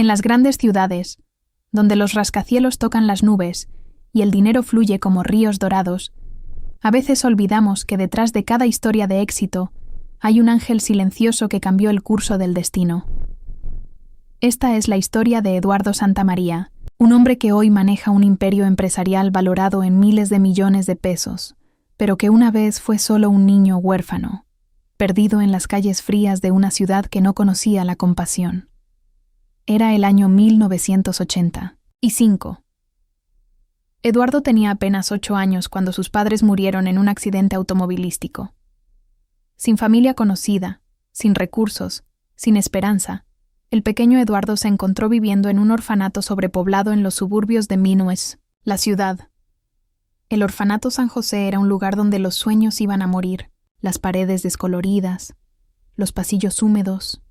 En las grandes ciudades, donde los rascacielos tocan las nubes y el dinero fluye como ríos dorados, a veces olvidamos que detrás de cada historia de éxito hay un ángel silencioso que cambió el curso del destino. Esta es la historia de Eduardo Santamaría, un hombre que hoy maneja un imperio empresarial valorado en miles de millones de pesos, pero que una vez fue solo un niño huérfano, perdido en las calles frías de una ciudad que no conocía la compasión. Era el año 1985. Eduardo tenía apenas 8 años cuando sus padres murieron en un accidente automovilístico. Sin familia conocida, sin recursos, sin esperanza, el pequeño Eduardo se encontró viviendo en un orfanato sobrepoblado en los suburbios de Minues, la ciudad. El orfanato San José era un lugar donde los sueños iban a morir, las paredes descoloridas, los pasillos húmedos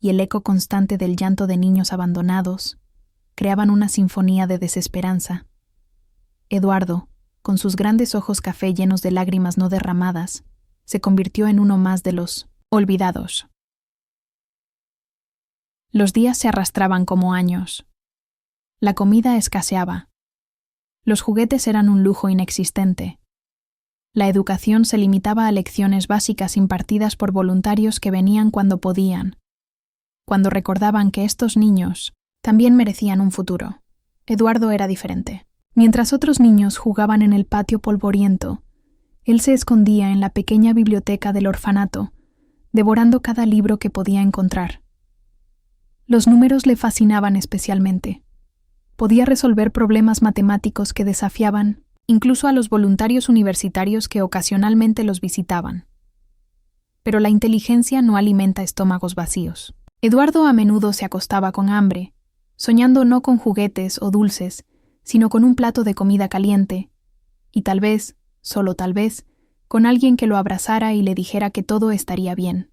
y el eco constante del llanto de niños abandonados creaban una sinfonía de desesperanza. Eduardo, con sus grandes ojos café llenos de lágrimas no derramadas, se convirtió en uno más de los olvidados. Los días se arrastraban como años. La comida escaseaba. Los juguetes eran un lujo inexistente. La educación se limitaba a lecciones básicas impartidas por voluntarios que venían cuando podían, cuando recordaban que estos niños también merecían un futuro. Eduardo era diferente. Mientras otros niños jugaban en el patio polvoriento, él se escondía en la pequeña biblioteca del orfanato, devorando cada libro que podía encontrar. Los números le fascinaban especialmente. Podía resolver problemas matemáticos que desafiaban incluso a los voluntarios universitarios que ocasionalmente los visitaban. Pero la inteligencia no alimenta estómagos vacíos. Eduardo a menudo se acostaba con hambre, soñando no con juguetes o dulces, sino con un plato de comida caliente, y tal vez, solo tal vez, con alguien que lo abrazara y le dijera que todo estaría bien.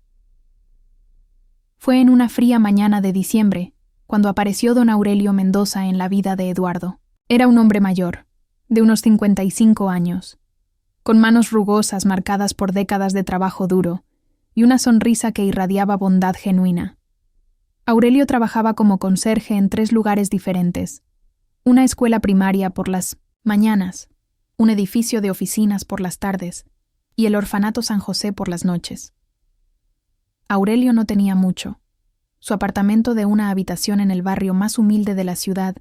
Fue en una fría mañana de diciembre, cuando apareció don Aurelio Mendoza en la vida de Eduardo. Era un hombre mayor, de unos 55 años, con manos rugosas marcadas por décadas de trabajo duro, y una sonrisa que irradiaba bondad genuina. Aurelio trabajaba como conserje en 3 lugares diferentes: una escuela primaria por las mañanas, un edificio de oficinas por las tardes y el orfanato San José por las noches. Aurelio no tenía mucho. Su apartamento de una habitación en el barrio más humilde de la ciudad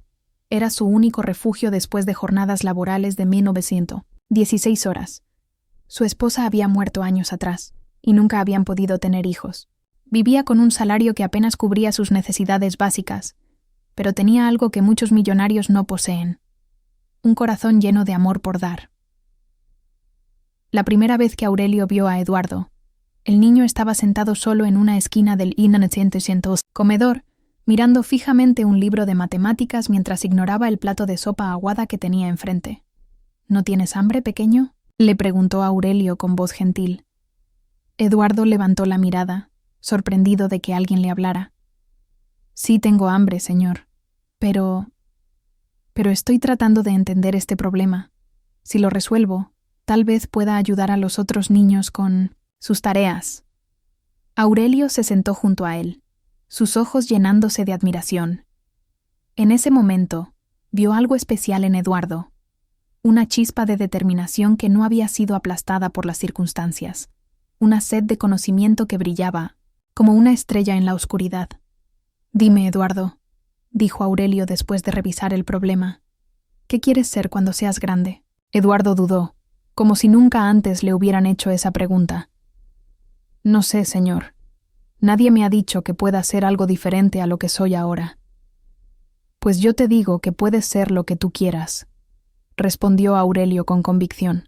era su único refugio después de jornadas laborales de 1916 horas. Su esposa había muerto años atrás y nunca habían podido tener hijos. Vivía con un salario que apenas cubría sus necesidades básicas, pero tenía algo que muchos millonarios no poseen: un corazón lleno de amor por dar. La primera vez que Aurelio vio a Eduardo, el niño estaba sentado solo en una esquina del comedor, mirando fijamente un libro de matemáticas mientras ignoraba el plato de sopa aguada que tenía enfrente. ¿No tienes hambre, pequeño?, le preguntó Aurelio con voz gentil. Eduardo levantó la mirada, sorprendido de que alguien le hablara. Sí tengo hambre, señor. Pero estoy tratando de entender este problema. Si lo resuelvo, tal vez pueda ayudar a los otros niños con sus tareas. Aurelio se sentó junto a él, sus ojos llenándose de admiración. En ese momento, vio algo especial en Eduardo, una chispa de determinación que no había sido aplastada por las circunstancias, una sed de conocimiento que brillaba como una estrella en la oscuridad. Dime, Eduardo, dijo Aurelio después de revisar el problema. ¿Qué quieres ser cuando seas grande? Eduardo dudó, como si nunca antes le hubieran hecho esa pregunta. No sé, señor. Nadie me ha dicho que pueda ser algo diferente a lo que soy ahora. Pues yo te digo que puedes ser lo que tú quieras, respondió Aurelio con convicción.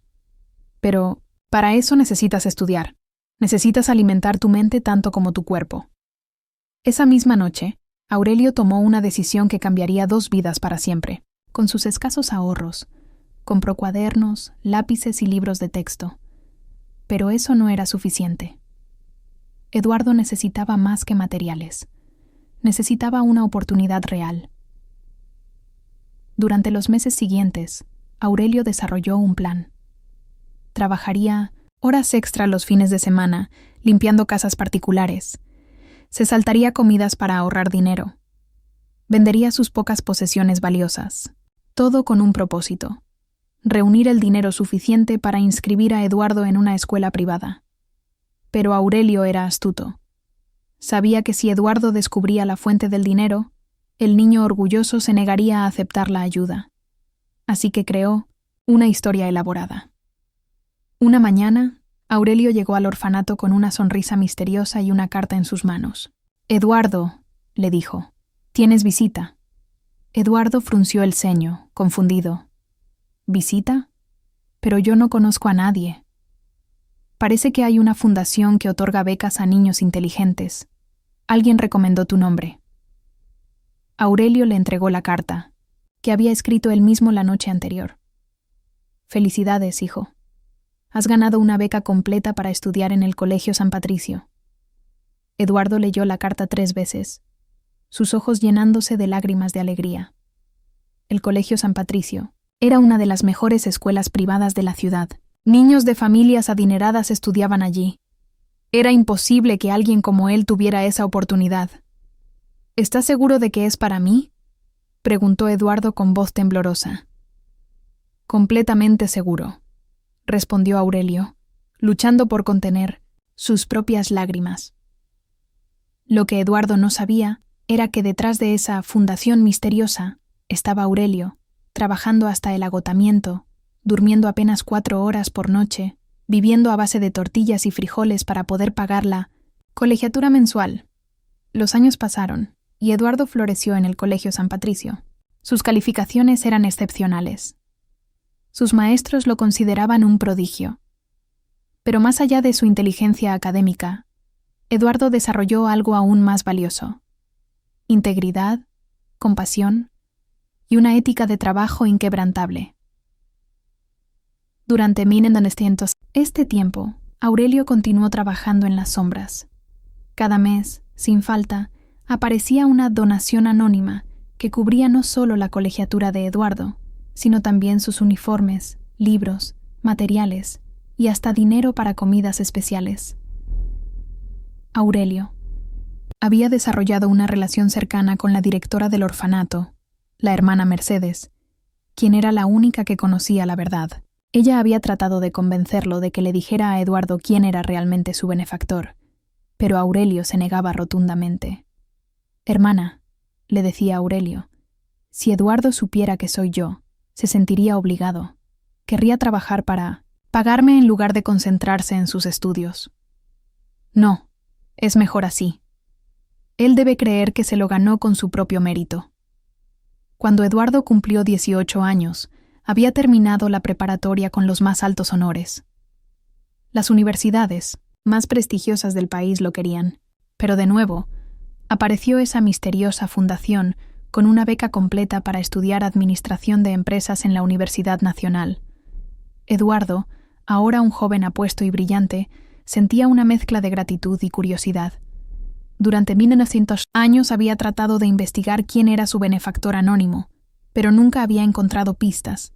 Pero para eso necesitas estudiar. Necesitas alimentar tu mente tanto como tu cuerpo. Esa misma noche, Aurelio tomó una decisión que cambiaría 2 vidas para siempre. Con sus escasos ahorros, compró cuadernos, lápices y libros de texto. Pero eso no era suficiente. Eduardo necesitaba más que materiales. Necesitaba una oportunidad real. Durante los meses siguientes, Aurelio desarrolló un plan. Trabajaría horas extra los fines de semana, limpiando casas particulares. Se saltaría comidas para ahorrar dinero. Vendería sus pocas posesiones valiosas. Todo con un propósito: reunir el dinero suficiente para inscribir a Eduardo en una escuela privada. Pero Aurelio era astuto. Sabía que si Eduardo descubría la fuente del dinero, el niño orgulloso se negaría a aceptar la ayuda. Así que creó una historia elaborada. Una mañana, Aurelio llegó al orfanato con una sonrisa misteriosa y una carta en sus manos. «Eduardo», le dijo, «tienes visita». Eduardo frunció el ceño, confundido. «¿Visita? Pero yo no conozco a nadie». «Parece que hay una fundación que otorga becas a niños inteligentes. Alguien recomendó tu nombre». Aurelio le entregó la carta, que había escrito él mismo la noche anterior. «Felicidades, hijo. Has ganado una beca completa para estudiar en el Colegio San Patricio». Eduardo leyó la carta 3 veces, sus ojos llenándose de lágrimas de alegría. El Colegio San Patricio era una de las mejores escuelas privadas de la ciudad. Niños de familias adineradas estudiaban allí. Era imposible que alguien como él tuviera esa oportunidad. «¿Estás seguro de que es para mí?», preguntó Eduardo con voz temblorosa. «Completamente seguro», respondió Aurelio, luchando por contener sus propias lágrimas. Lo que Eduardo no sabía era que detrás de esa fundación misteriosa estaba Aurelio, trabajando hasta el agotamiento, durmiendo apenas 4 horas por noche, viviendo a base de tortillas y frijoles para poder pagar la colegiatura mensual. Los años pasaron, y Eduardo floreció en el Colegio San Patricio. Sus calificaciones eran excepcionales. Sus maestros lo consideraban un prodigio. Pero más allá de su inteligencia académica, Eduardo desarrolló algo aún más valioso: integridad, compasión y una ética de trabajo inquebrantable. Durante 1900, este tiempo, Aurelio continuó trabajando en las sombras. Cada mes, sin falta, aparecía una donación anónima que cubría no solo la colegiatura de Eduardo, sino también sus uniformes, libros, materiales y hasta dinero para comidas especiales. Aurelio había desarrollado una relación cercana con la directora del orfanato, la hermana Mercedes, quien era la única que conocía la verdad. Ella había tratado de convencerlo de que le dijera a Eduardo quién era realmente su benefactor, pero Aurelio se negaba rotundamente. «Hermana», le decía Aurelio, «si Eduardo supiera que soy yo, se sentiría obligado. Querría trabajar para pagarme en lugar de concentrarse en sus estudios. No, es mejor así. Él debe creer que se lo ganó con su propio mérito». Cuando Eduardo cumplió 18 años, había terminado la preparatoria con los más altos honores. Las universidades más prestigiosas del país lo querían, pero de nuevo, apareció esa misteriosa fundación con una beca completa para estudiar administración de empresas en la Universidad Nacional. Eduardo, ahora un joven apuesto y brillante, sentía una mezcla de gratitud y curiosidad. Durante 1900 años había tratado de investigar quién era su benefactor anónimo, pero nunca había encontrado pistas.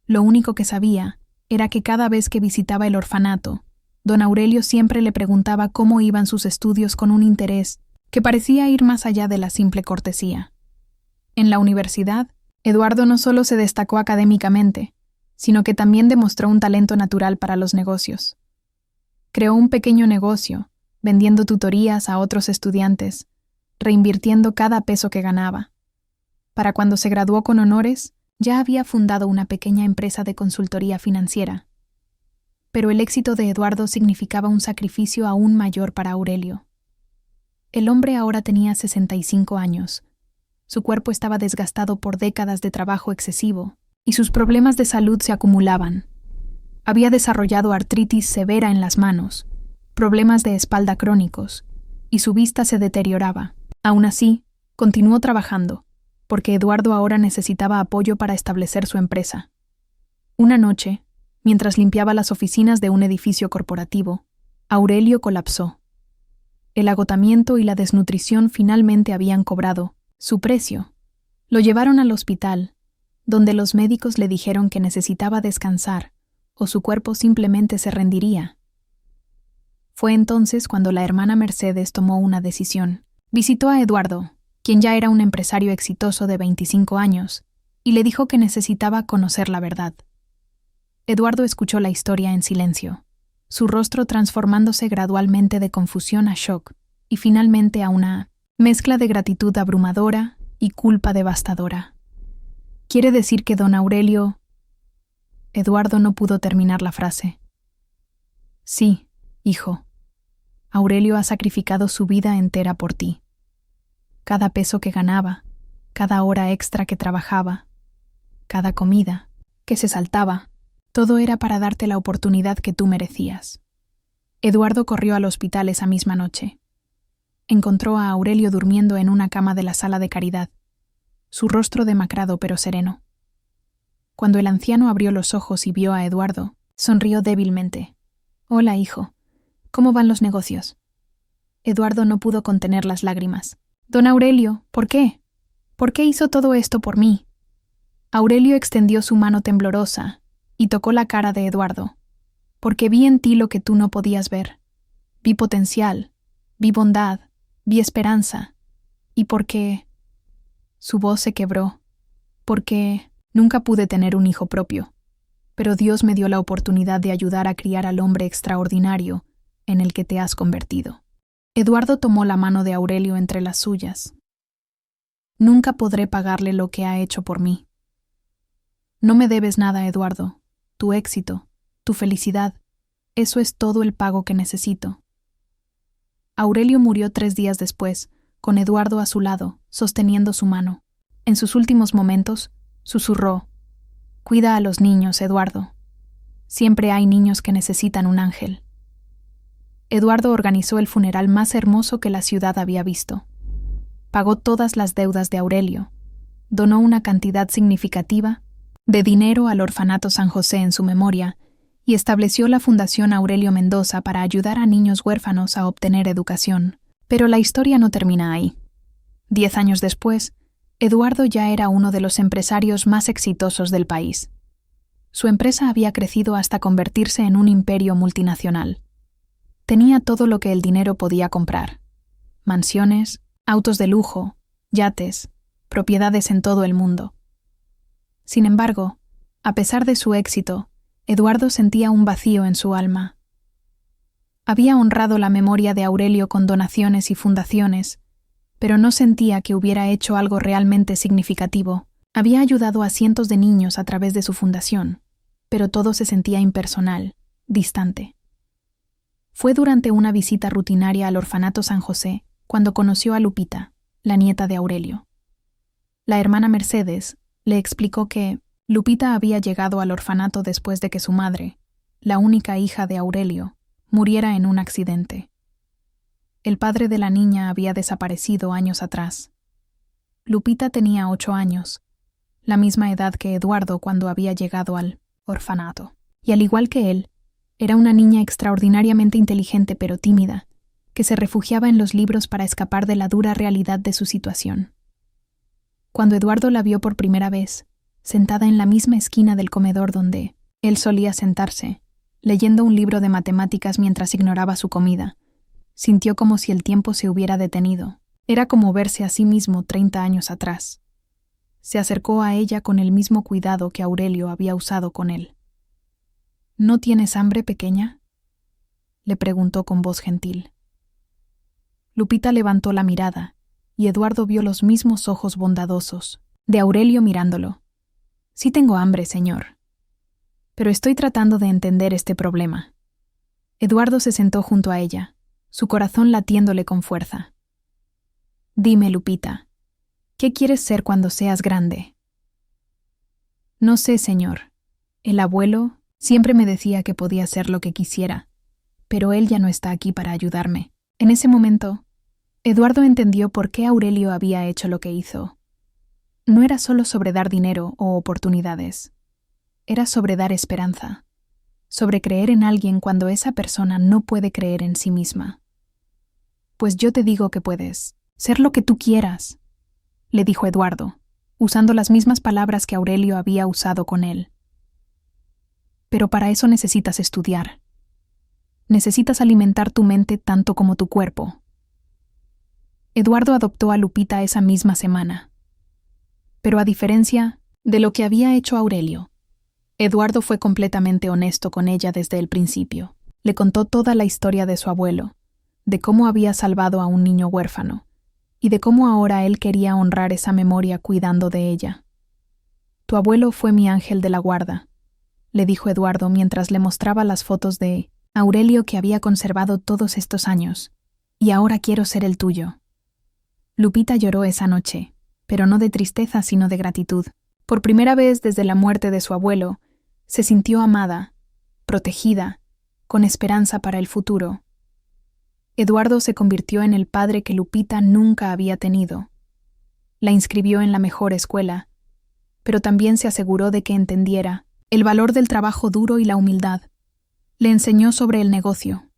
Lo único que sabía era que cada vez que visitaba el orfanato, don Aurelio siempre le preguntaba cómo iban sus estudios con un interés que parecía ir más allá de la simple cortesía. En la universidad, Eduardo no solo se destacó académicamente, sino que también demostró un talento natural para los negocios. Creó un pequeño negocio, vendiendo tutorías a otros estudiantes, reinvirtiendo cada peso que ganaba. Para cuando se graduó con honores, ya había fundado una pequeña empresa de consultoría financiera. Pero el éxito de Eduardo significaba un sacrificio aún mayor para Aurelio. El hombre ahora tenía 65 años. Su cuerpo estaba desgastado por décadas de trabajo excesivo, y sus problemas de salud se acumulaban. Había desarrollado artritis severa en las manos, problemas de espalda crónicos, y su vista se deterioraba. Aún así, continuó trabajando, porque Eduardo ahora necesitaba apoyo para establecer su empresa. Una noche, mientras limpiaba las oficinas de un edificio corporativo, Aurelio colapsó. El agotamiento y la desnutrición finalmente habían cobrado su precio. Lo llevaron al hospital, donde los médicos le dijeron que necesitaba descansar, o su cuerpo simplemente se rendiría. Fue entonces cuando la hermana Mercedes tomó una decisión. Visitó a Eduardo, quien ya era un empresario exitoso de 25 años, y le dijo que necesitaba conocer la verdad. Eduardo escuchó la historia en silencio, su rostro transformándose gradualmente de confusión a shock y finalmente a una mezcla de gratitud abrumadora y culpa devastadora. ¿Quiere decir que don Aurelio...? Eduardo no pudo terminar la frase. Sí, hijo. Aurelio ha sacrificado su vida entera por ti. Cada peso que ganaba, cada hora extra que trabajaba, cada comida que se saltaba, todo era para darte la oportunidad que tú merecías. Eduardo corrió al hospital esa misma noche. Encontró a Aurelio durmiendo en una cama de la sala de caridad, su rostro demacrado pero sereno. Cuando el anciano abrió los ojos y vio a Eduardo, sonrió débilmente. «Hola, hijo. ¿Cómo van los negocios?» Eduardo no pudo contener las lágrimas. «Don Aurelio, ¿por qué? ¿Por qué hizo todo esto por mí?» Aurelio extendió su mano temblorosa y tocó la cara de Eduardo. «Porque vi en ti lo que tú no podías ver. Vi potencial, vi bondad, vi esperanza. Y porque...» Su voz se quebró. «Porque nunca pude tener un hijo propio, pero Dios me dio la oportunidad de ayudar a criar al hombre extraordinario en el que te has convertido». Eduardo tomó la mano de Aurelio entre las suyas. «Nunca podré pagarle lo que ha hecho por mí. No me debes nada, Eduardo. Tu éxito, tu felicidad, eso es todo el pago que necesito». Aurelio murió 3 días después, con Eduardo a su lado, sosteniendo su mano. En sus últimos momentos, susurró: «Cuida a los niños, Eduardo. Siempre hay niños que necesitan un ángel». Eduardo organizó el funeral más hermoso que la ciudad había visto. Pagó todas las deudas de Aurelio, donó una cantidad significativa de dinero al Orfanato San José en su memoria y estableció la Fundación Aurelio Mendoza para ayudar a niños huérfanos a obtener educación. Pero la historia no termina ahí. 10 años después, Eduardo ya era uno de los empresarios más exitosos del país. Su empresa había crecido hasta convertirse en un imperio multinacional. Tenía todo lo que el dinero podía comprar: mansiones, autos de lujo, yates, propiedades en todo el mundo. Sin embargo, a pesar de su éxito, Eduardo sentía un vacío en su alma. Había honrado la memoria de Aurelio con donaciones y fundaciones, pero no sentía que hubiera hecho algo realmente significativo. Había ayudado a cientos de niños a través de su fundación, pero todo se sentía impersonal, distante. Fue durante una visita rutinaria al Orfanato San José cuando conoció a Lupita, la nieta de Aurelio. La hermana Mercedes le explicó que Lupita había llegado al orfanato después de que su madre, la única hija de Aurelio, muriera en un accidente. El padre de la niña había desaparecido años atrás. Lupita tenía 8 años, la misma edad que Eduardo cuando había llegado al orfanato. Y al igual que él, era una niña extraordinariamente inteligente pero tímida, que se refugiaba en los libros para escapar de la dura realidad de su situación. Cuando Eduardo la vio por primera vez, sentada en la misma esquina del comedor donde él solía sentarse, leyendo un libro de matemáticas mientras ignoraba su comida, sintió como si el tiempo se hubiera detenido. Era como verse a sí mismo 30 años atrás. Se acercó a ella con el mismo cuidado que Aurelio había usado con él. «¿No tienes hambre, pequeña?», le preguntó con voz gentil. Lupita levantó la mirada, y Eduardo vio los mismos ojos bondadosos de Aurelio mirándolo. «Sí tengo hambre, señor. Pero estoy tratando de entender este problema». Eduardo se sentó junto a ella, su corazón latiéndole con fuerza. «Dime, Lupita, ¿qué quieres ser cuando seas grande?». «No sé, señor. El abuelo siempre me decía que podía ser lo que quisiera, pero él ya no está aquí para ayudarme». En ese momento, Eduardo entendió por qué Aurelio había hecho lo que hizo. No era solo sobre dar dinero o oportunidades. Era sobre dar esperanza, sobre creer en alguien cuando esa persona no puede creer en sí misma. «Pues yo te digo que puedes ser lo que tú quieras», le dijo Eduardo, usando las mismas palabras que Aurelio había usado con él. «Pero para eso necesitas estudiar. Necesitas alimentar tu mente tanto como tu cuerpo». Eduardo adoptó a Lupita esa misma semana. Pero a diferencia de lo que había hecho Aurelio, Eduardo fue completamente honesto con ella desde el principio. Le contó toda la historia de su abuelo, de cómo había salvado a un niño huérfano, y de cómo ahora él quería honrar esa memoria cuidando de ella. «Tu abuelo fue mi ángel de la guarda», le dijo Eduardo mientras le mostraba las fotos de Aurelio que había conservado todos estos años, «y ahora quiero ser el tuyo». Lupita lloró esa noche, pero no de tristeza sino de gratitud. Por primera vez desde la muerte de su abuelo, se sintió amada, protegida, con esperanza para el futuro. Eduardo se convirtió en el padre que Lupita nunca había tenido. La inscribió en la mejor escuela, pero también se aseguró de que entendiera el valor del trabajo duro y la humildad. Le enseñó sobre el negocio,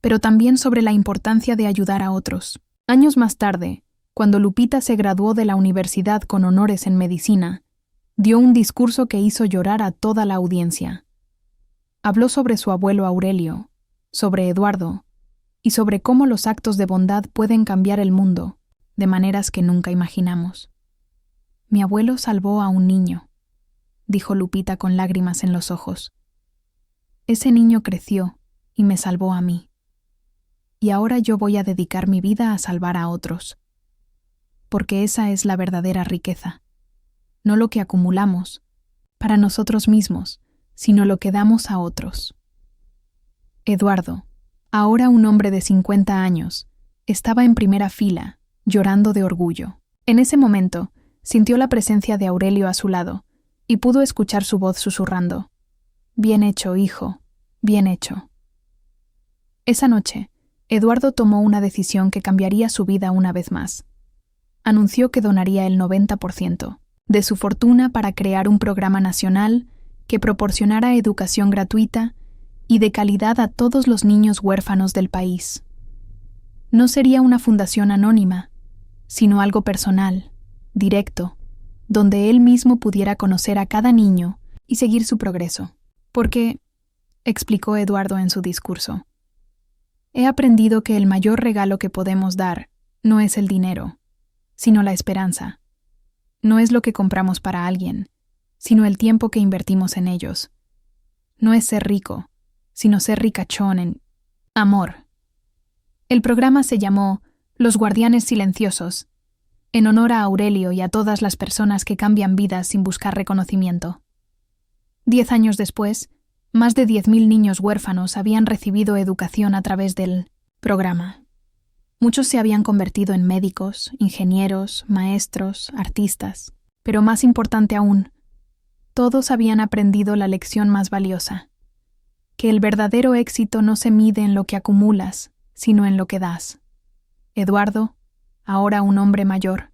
pero también sobre la importancia de ayudar a otros. Años más tarde, cuando Lupita se graduó de la universidad con honores en medicina, dio un discurso que hizo llorar a toda la audiencia. Habló sobre su abuelo Aurelio, sobre Eduardo, y sobre cómo los actos de bondad pueden cambiar el mundo de maneras que nunca imaginamos. «Mi abuelo salvó a un niño», dijo Lupita con lágrimas en los ojos. «Ese niño creció y me salvó a mí. Y ahora yo voy a dedicar mi vida a salvar a otros. Porque esa es la verdadera riqueza. No lo que acumulamos para nosotros mismos, sino lo que damos a otros». Eduardo, ahora un hombre de 50 años, estaba en primera fila, llorando de orgullo. En ese momento, sintió la presencia de Aurelio a su lado y pudo escuchar su voz susurrando: «Bien hecho, hijo, bien hecho». Esa noche, Eduardo tomó una decisión que cambiaría su vida una vez más. Anunció que donaría el 90% de su fortuna para crear un programa nacional que proporcionara educación gratuita y de calidad a todos los niños huérfanos del país. No sería una fundación anónima, sino algo personal, directo, donde él mismo pudiera conocer a cada niño y seguir su progreso. Porque, explicó Eduardo en su discurso, he aprendido que el mayor regalo que podemos dar no es el dinero, sino la esperanza. No es lo que compramos para alguien, sino el tiempo que invertimos en ellos. No es ser rico, sino ser ricachón en amor. El programa se llamó Los Guardianes Silenciosos, en honor a Aurelio y a todas las personas que cambian vidas sin buscar reconocimiento. 10 años después, más de 10.000 niños huérfanos habían recibido educación a través del programa. Muchos se habían convertido en médicos, ingenieros, maestros, artistas, pero más importante aún, todos habían aprendido la lección más valiosa: que el verdadero éxito no se mide en lo que acumulas, sino en lo que das. Eduardo, ahora un hombre mayor,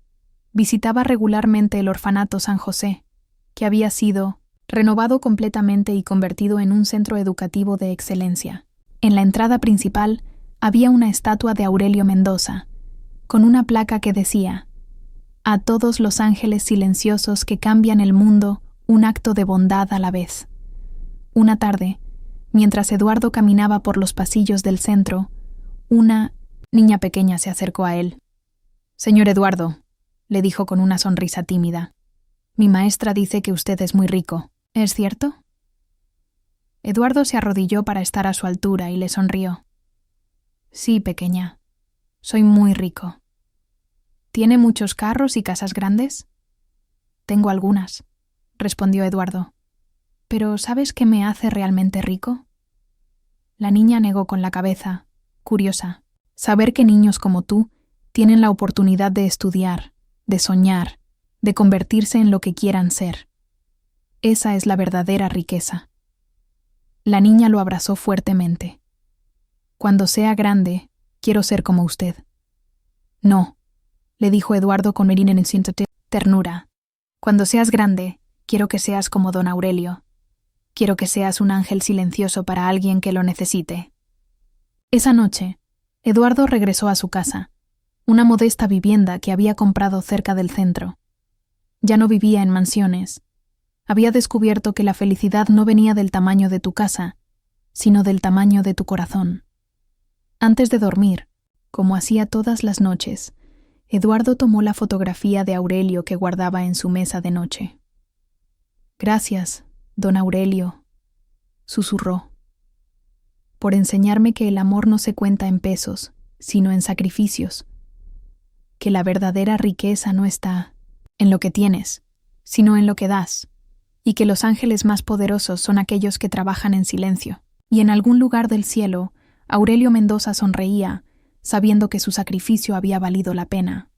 visitaba regularmente el orfanato San José, que había sido renovado completamente y convertido en un centro educativo de excelencia. En la entrada principal había una estatua de Aurelio Mendoza, con una placa que decía: «A todos los ángeles silenciosos que cambian el mundo, un acto de bondad a la vez». Una tarde, mientras Eduardo caminaba por los pasillos del centro, una niña pequeña se acercó a él. «Señor Eduardo», le dijo con una sonrisa tímida, «mi maestra dice que usted es muy rico. ¿Es cierto?». Eduardo se arrodilló para estar a su altura y le sonrió. «Sí, pequeña, soy muy rico». «¿Tiene muchos carros y casas grandes?». «Tengo algunas», respondió Eduardo. «Pero ¿sabes qué me hace realmente rico?». La niña negó con la cabeza, curiosa. Saber que niños como tú tienen la oportunidad de estudiar, de soñar, de convertirse en lo que quieran ser. Esa es la verdadera riqueza. La niña lo abrazó fuertemente. «Cuando sea grande, quiero ser como usted». «No», le dijo Eduardo con de ternura. «Cuando seas grande, quiero que seas como don Aurelio. Quiero que seas un ángel silencioso para alguien que lo necesite». Esa noche, Eduardo regresó a su casa, una modesta vivienda que había comprado cerca del centro. Ya no vivía en mansiones. Había descubierto que la felicidad no venía del tamaño de tu casa, sino del tamaño de tu corazón. Antes de dormir, como hacía todas las noches, Eduardo tomó la fotografía de Aurelio que guardaba en su mesa de noche. «Gracias, don Aurelio», susurró, «por enseñarme que el amor no se cuenta en pesos, sino en sacrificios, que la verdadera riqueza no está en lo que tienes, sino en lo que das, y que los ángeles más poderosos son aquellos que trabajan en silencio». Y en algún lugar del cielo, Aurelio Mendoza sonreía, sabiendo que su sacrificio había valido la pena,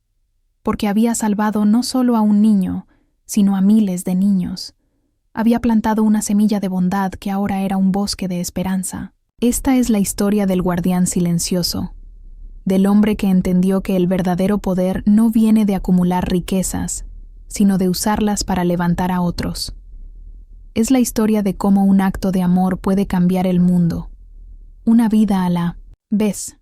porque había salvado no solo a un niño, sino a miles de niños. Había plantado una semilla de bondad que ahora era un bosque de esperanza. Esta es la historia del guardián silencioso, del hombre que entendió que el verdadero poder no viene de acumular riquezas, sino de usarlas para levantar a otros. Es la historia de cómo un acto de amor puede cambiar el mundo, una vida a la vez.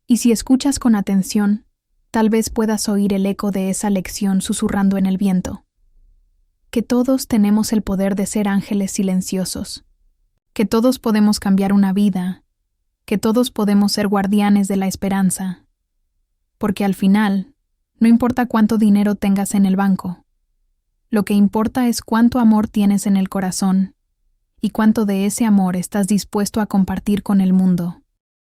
Y si escuchas con atención, tal vez puedas oír el eco de esa lección susurrando en el viento. Que todos tenemos el poder de ser ángeles silenciosos, que todos podemos cambiar una vida, que todos podemos ser guardianes de la esperanza, porque al final, no importa cuánto dinero tengas en el banco, lo que importa es cuánto amor tienes en el corazón y cuánto de ese amor estás dispuesto a compartir con el mundo.